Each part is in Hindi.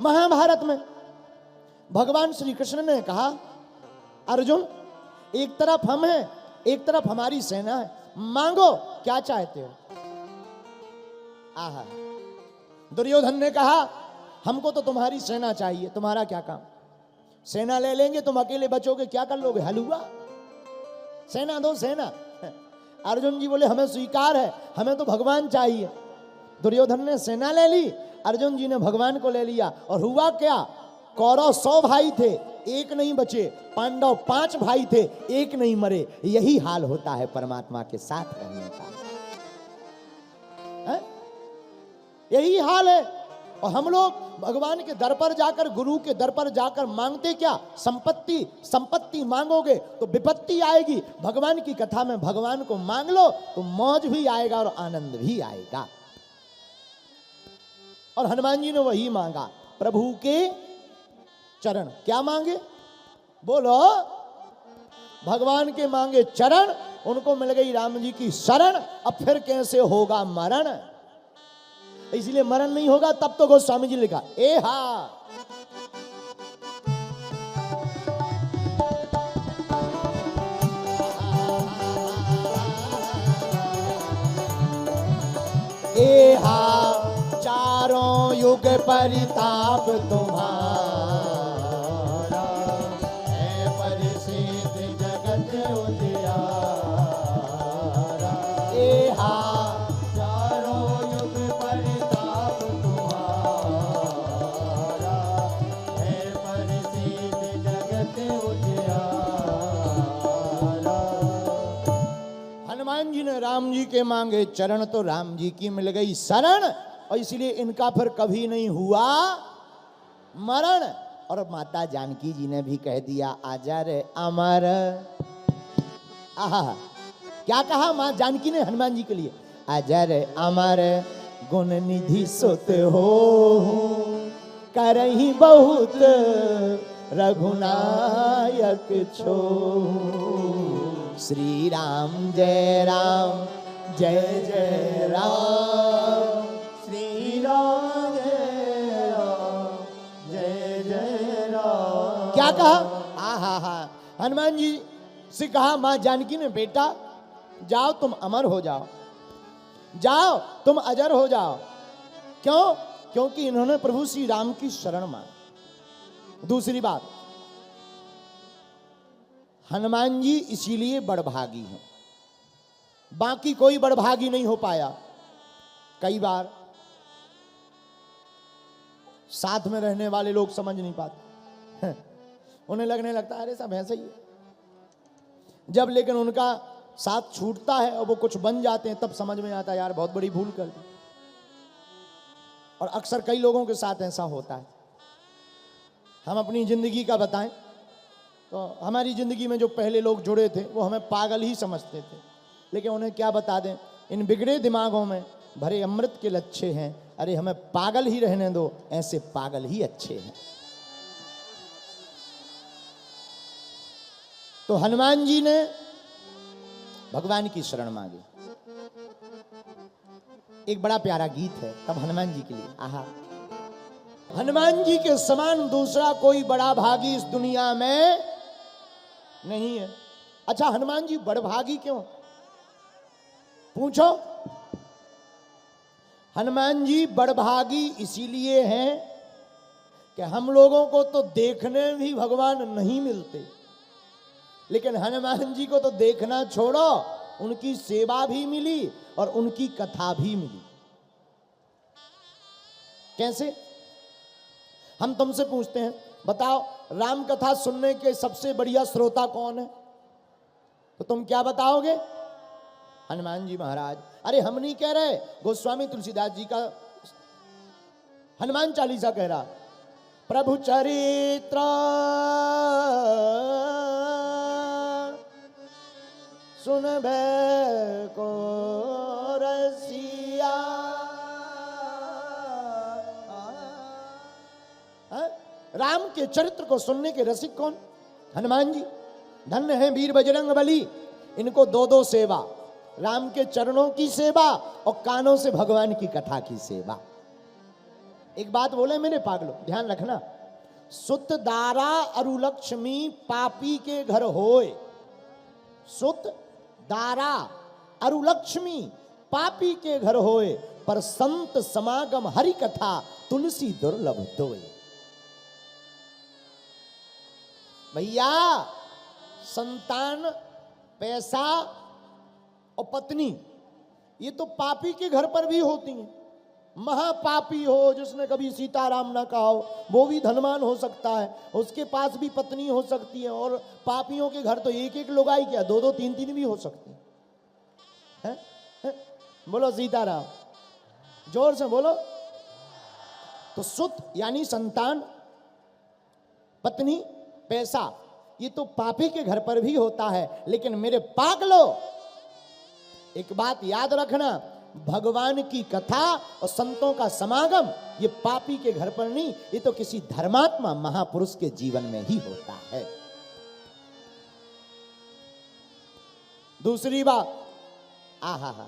महाभारत में भगवान श्री कृष्ण ने कहा, अर्जुन एक तरफ हम हैं, एक तरफ हमारी सेना है, मांगो क्या चाहते हो। आहा, दुर्योधन ने कहा हमको तो तुम्हारी सेना चाहिए, तुम्हारा क्या काम, सेना ले लेंगे, तुम अकेले बचोगे, क्या कर लोगे, हलवा, सेना दो सेना। अर्जुन जी बोले हमें स्वीकार है, हमें तो भगवान चाहिए। दुर्योधन ने सेना ले ली, अर्जुन जी ने भगवान को ले लिया। और हुआ क्या, कौरव 100 भाई थे, एक नहीं बचे, पांडव 5 भाई थे, एक नहीं मरे। यही हाल होता है परमात्मा के साथ रहने का, है? यही हाल है। और हम लोग भगवान के दर पर जाकर, गुरु के दर पर जाकर मांगते क्या, संपत्ति। संपत्ति मांगोगे तो विपत्ति आएगी। भगवान की कथा में भगवान को मांग लो तो मौज भी आएगा और आनंद भी आएगा। और हनुमान जी ने वही मांगा, प्रभु के चरण। क्या मांगे, बोलो, भगवान के मांगे चरण, उनको मिल गई राम जी की शरण। अब फिर कैसे होगा मरण, इसलिए मरण नहीं होगा। तब तो गोस्वामी जी ने लिखा, ए हा ए हा चारों युग परिताप तुम्हारा, है परिसिद्ध जगत उजियारा। ए हा चारों युग परिताप तुम्हारा, है परिसिद्ध जगत उजियारा। हनुमान जी ने राम जी के मांगे चरण तो राम जी की मिल गई शरण, और इसलिए इनका फिर कभी नहीं हुआ मरण। और माता जानकी जी ने भी कह दिया, आजा रे अमर। आहा, क्या कहा मां जानकी ने हनुमान जी के लिए, आजा रे अमर गुण निधि सुत हो, करही बहुत रघुनायक छो। श्री राम जय राम जय जय राम, श्री राम जय राम जय जय राम। क्या कहा, आहा हा, हनुमान जी से कहा मां जानकी ने, बेटा जाओ तुम अमर हो जाओ, जाओ तुम अजर हो जाओ। क्यों, क्योंकि इन्होंने प्रभु श्री राम की शरण मांगी। दूसरी बात, हनुमान जी इसीलिए बड़भागी हैं, बाकी कोई बड़भागी नहीं हो पाया। कई बार साथ में रहने वाले लोग समझ नहीं पाते, उन्हें लगने लगता है अरे सब ऐसे ही है। जब लेकिन उनका साथ छूटता है और वो कुछ बन जाते हैं, तब समझ में आता है यार बहुत बड़ी भूल कर दी। और अक्सर कई लोगों के साथ ऐसा होता है। हम अपनी जिंदगी का बताएं तो हमारी जिंदगी में जो पहले लोग जुड़े थे वो हमें पागल ही समझते थे, लेकिन उन्हें क्या बता दें, इन बिगड़े दिमागों में भरे अमृत के लच्छे हैं। अरे हमें पागल ही रहने दो, ऐसे पागल ही अच्छे हैं। तो हनुमान जी ने भगवान की शरण मांगी। एक बड़ा प्यारा गीत है तब हनुमान जी के लिए, आहा, हनुमान जी के समान दूसरा कोई बड़ा भागी इस दुनिया में नहीं है। अच्छा, हनुमान जी बड़भागी क्यों, पूछो। हनुमान जी बड़भागी इसीलिए हैं कि हम लोगों को तो देखने भी भगवान नहीं मिलते, लेकिन हनुमान जी को तो देखना छोड़ो, उनकी सेवा भी मिली और उनकी कथा भी मिली। कैसे, हम तुमसे पूछते हैं, बताओ राम कथा सुनने के सबसे बढ़िया श्रोता कौन है, तो तुम क्या बताओगे, हनुमान जी महाराज। अरे हम नहीं कह रहे, गोस्वामी तुलसीदास जी का हनुमान चालीसा कह रहा, प्रभु चरित्र सुनबे को रसिया। राम के चरित्र को सुनने के रसिक कौन, हनुमान जी। धन्य है वीर बजरंग बली, इनको दो दो सेवा, राम के चरणों की सेवा और कानों से भगवान की कथा की सेवा। एक बात बोले मेरे पागलो, ध्यान रखना, सुत दारा अरु लक्ष्मी पापी के घर होए। सुत दारा अरु लक्ष्मी पापी के घर होए, पर संत समागम हरि कथा तुलसी दुर्लभ दोए। भैया संतान, पैसा और पत्नी ये तो पापी के घर पर भी होती हैं। महापापी हो जिसने कभी सीताराम ना कहा हो वो भी धनवान हो सकता है, उसके पास भी पत्नी हो सकती है। और पापियों के घर तो एक एक लुगाई क्या, दो दो तीन तीन भी हो सकती है। बोलो सीताराम, जोर से बोलो। तो सुत यानी संतान, पत्नी, पैसा ये तो पापी के घर पर भी होता है। लेकिन मेरे पागलो एक बात याद रखना, भगवान की कथा और संतों का समागम ये पापी के घर पर नहीं, ये तो किसी धर्मात्मा महापुरुष के जीवन में ही होता है। दूसरी बात, आहा,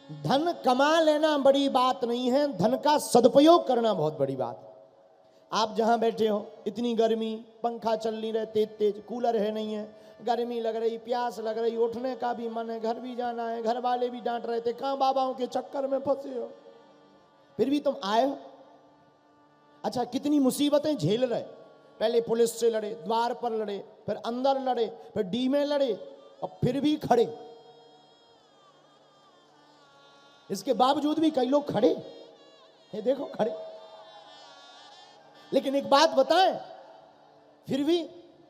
धन कमा लेना बड़ी बात नहीं है, धन का सदुपयोग करना बहुत बड़ी बात है। आप जहां बैठे हो, इतनी गर्मी, पंखा चल नहीं रहे तेज तेज, कूलर है नहीं है, गर्मी लग रही, प्यास लग रही, उठने का भी मन है, घर भी जाना है, घर वाले भी डांट रहे थे, कहां बाबाओं के चक्कर में फंसे हो, फिर भी तुम आए हो। अच्छा, कितनी मुसीबतें झेल रहे, पहले पुलिस से लड़े, द्वार पर लड़े, फिर अंदर लड़े, फिर डी में लड़े, और फिर भी खड़े। इसके बावजूद भी कई लोग खड़े, ये देखो खड़े। लेकिन एक बात बताएं, फिर भी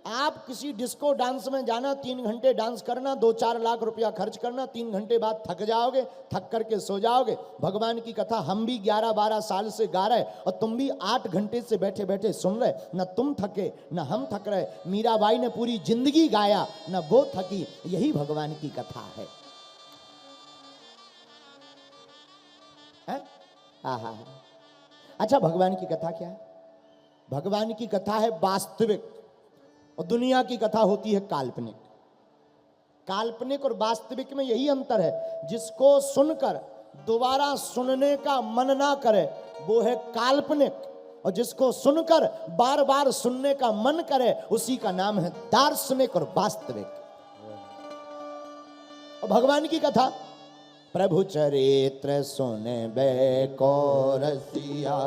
आप किसी डिस्को डांस में जाना, 3 घंटे डांस करना, 2-4 लाख रुपया खर्च करना, 3 घंटे बाद थक जाओगे, थक करके सो जाओगे। भगवान की कथा हम भी 11-12 साल से गा रहे और तुम भी 8 घंटे से बैठे बैठे सुन रहे, न तुम थके न हम थक रहे। मीराबाई ने पूरी जिंदगी गाया, न वो थकी। यही भगवान की कथा है। अच्छा, भगवान की कथा क्या है? भगवान की कथा है वास्तविक, और दुनिया की कथा होती है काल्पनिक। काल्पनिक और वास्तविक में यही अंतर है, जिसको सुनकर दोबारा सुनने का मन ना करे वो है काल्पनिक, और जिसको सुनकर बार बार सुनने का मन करे उसी का नाम है दार्शनिक और वास्तविक। और भगवान की कथा, प्रभु चरित्र सुने बे को रसिया,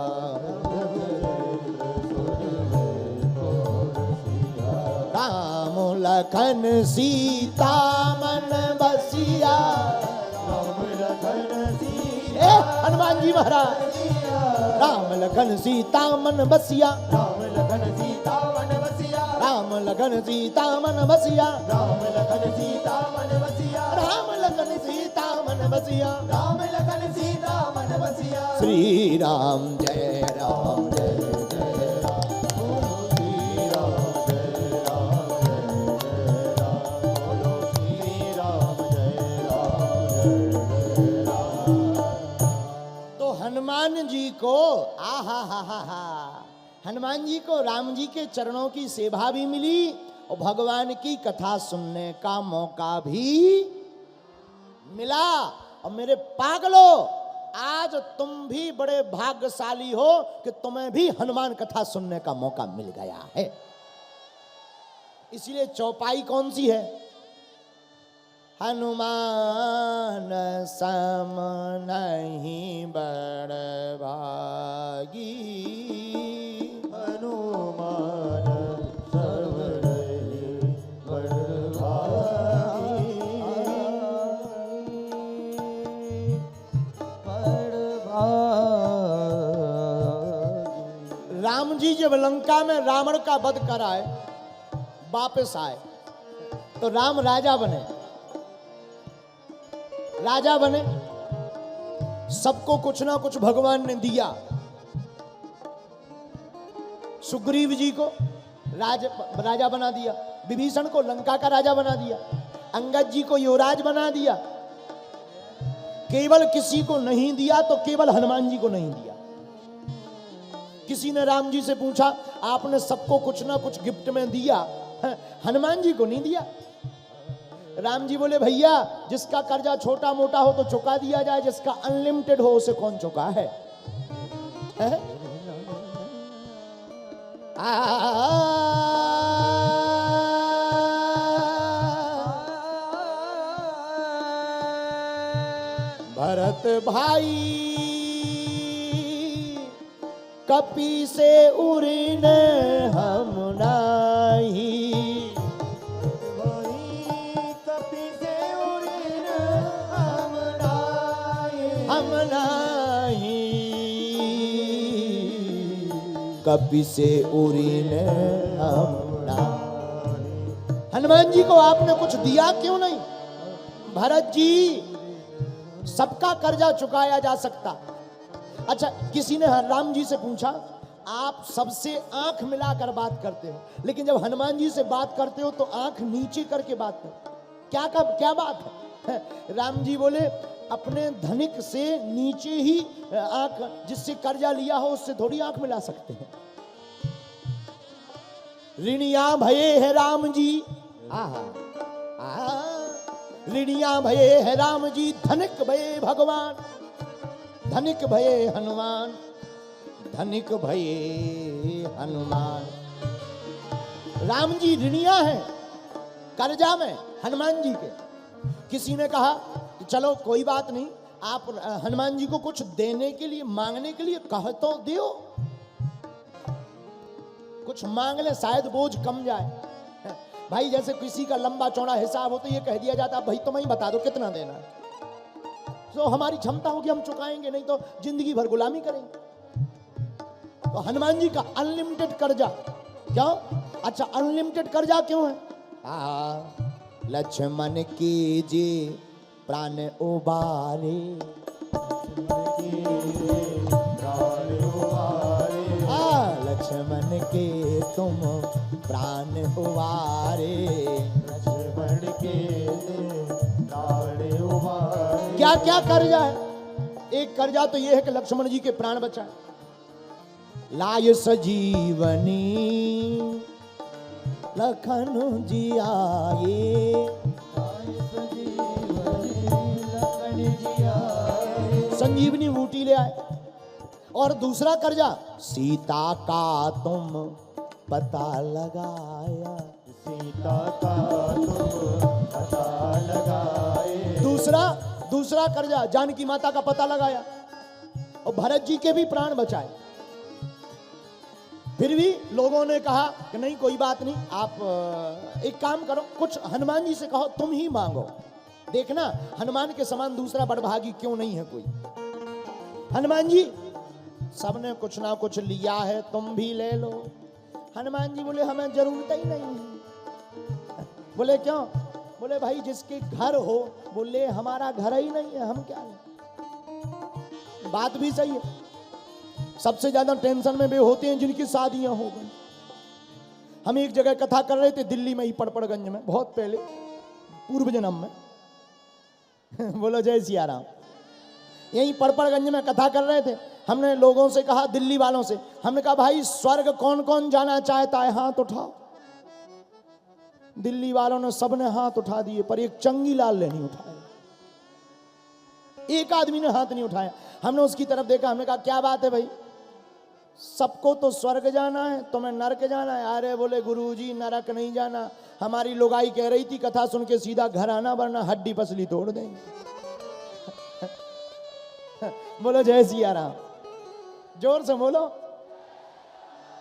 राम लखन सीता मन बसिया, राम लखन सीता, हनुमान जी महाराज, राम लखन सीता मन बसिया, राम लखन सीता मन बसिया, राम लखन सीता मन बसिया, राम लखन सीता मन बसिया, राम लखन सीता मन बसिया, राम लखन सीता मन बसिया। श्री राम जय राम जय जय राम, श्री राम जय राम जय जय राम, बोलो श्री राम जय राम जय राम। तो हनुमान जी को हनुमान जी को राम जी के चरणों की सेवा भी मिली और भगवान की कथा सुनने का मौका भी मिला। और मेरे पागलो, आज तुम भी बड़े भाग्यशाली हो कि तुम्हें भी हनुमान कथा सुनने का मौका मिल गया है। इसलिए चौपाई कौन सी है? हनुमान सम नहीं बड़ भागी, हनुमान सम नहीं बड़ भागी, राम जी जब लंका में रावण का वध कराए वापस आए तो राम राजा बने। राजा बने, सबको कुछ ना कुछ भगवान ने दिया। सुग्रीव जी को राजा बना दिया, विभीषण को लंका का राजा बना दिया, अंगद जी को युवराज बना दिया। केवल किसी को नहीं दिया तो केवल हनुमान जी को नहीं दिया। किसी ने राम जी से पूछा, आपने सबको कुछ ना कुछ गिफ्ट में दिया, हनुमान जी को नहीं दिया। राम जी बोले, भैया जिसका कर्जा छोटा मोटा हो तो चुका दिया जाए, जिसका अनलिमिटेड हो उसे कौन चुका है। भरत भाई कपि से उड़िन हम नाही, कपि से उड़िन हम नाही, हम नाही, कपि से उड़िन हम नाही। हनुमान जी को आपने कुछ दिया क्यों नहीं? भरत जी, सबका कर्जा चुकाया जा सकता। अच्छा, किसी ने राम जी से पूछा, आप सबसे आंख मिलाकर बात करते हो, लेकिन जब हनुमान जी से बात करते हो तो आंख नीचे करके बात करते हो, क्या बात है? राम जी बोले, अपने धनिक से नीचे ही आंख, जिससे कर्जा लिया हो उससे थोड़ी आंख मिला सकते हैं। ऋणिया भये है राम जी, ऋणिया भये है राम जी, धनिक भये भगवान, धनिक भये हनुमान, धनिक भये हनुमान। राम जी ऋणिया है कर्जा में हनुमान जी के। किसी ने कहा कि चलो कोई बात नहीं, आप हनुमान जी को कुछ देने के लिए, मांगने के लिए कह तो दियो, कुछ मांग ले, शायद बोझ कम जाए। भाई जैसे किसी का लंबा चौड़ा हिसाब हो तो ये कह दिया जाता, भाई तुम ही बता दो कितना देना है, तो हमारी क्षमता होगी हम चुकाएंगे, नहीं तो जिंदगी भर गुलामी करेंगे। तो हनुमान जी का अनलिमिटेड कर्जा क्यों? अच्छा, अनलिमिटेड कर्जा क्यों है? लक्ष्मण की जी प्राण उबारे, लक्ष्मण के तुम प्राण उबारे, लक्ष्मण के प्राण उबारे। क्या क्या कर्जा है? एक कर्जा तो यह है कि लक्ष्मण जी के प्राण बचाए, लाय सजीवनी लखन जी आए, संजीवनी बूटी ले आए। और दूसरा कर्जा, सीता का तुम पता लगाया, सीता का तुम पता लगाए। दूसरा कर्जा, जानकी माता का पता लगाया और भरत जी के भी प्राण बचाए। फिर भी लोगों ने कहा कि नहीं कोई बात नहीं, आप एक काम करो, कुछ हनुमान जी से कहो, तुम ही मांगो, देखना हनुमान के समान दूसरा बड़भागी क्यों नहीं है कोई। हनुमान जी, सबने कुछ ना कुछ लिया है, तुम भी ले लो। हनुमान जी बोले, हमें जरूरत ही नहीं है। बोले क्यों? बोले भाई जिसके घर हो, बोले हमारा घर ही नहीं है, हम क्या लें। बात भी सही है। सबसे ज्यादा टेंशन में वे होते हैं जिनकी शादियां हो गई। हम एक जगह कथा कर रहे थे दिल्ली में ही, पड़पड़गंज में, बहुत पहले पूर्व जन्म में। बोलो जय सिया राम। यही पड़पड़गंज में कथा कर रहे थे। हमने लोगों से कहा, दिल्ली वालों से, हमने कहा भाई स्वर्ग कौन कौन जाना चाहता है, हाथ उठाओ। दिल्ली वालों ने सबने हाथ उठा दिए, पर एक चंगी लाल ने नहीं उठाया, एक आदमी ने हाथ नहीं उठाया। हमने उसकी तरफ देखा, हमने कहा क्या बात है भाई, सबको तो स्वर्ग जाना है, तुम्हें नरक जाना है? अरे बोले गुरुजी नरक नहीं जाना, हमारी लुगाई कह रही थी कथा सुन के सीधा घर आना, वरना हड्डी पसली तोड़ देंगे। बोलो जय सिया राम, जोर से बोलो।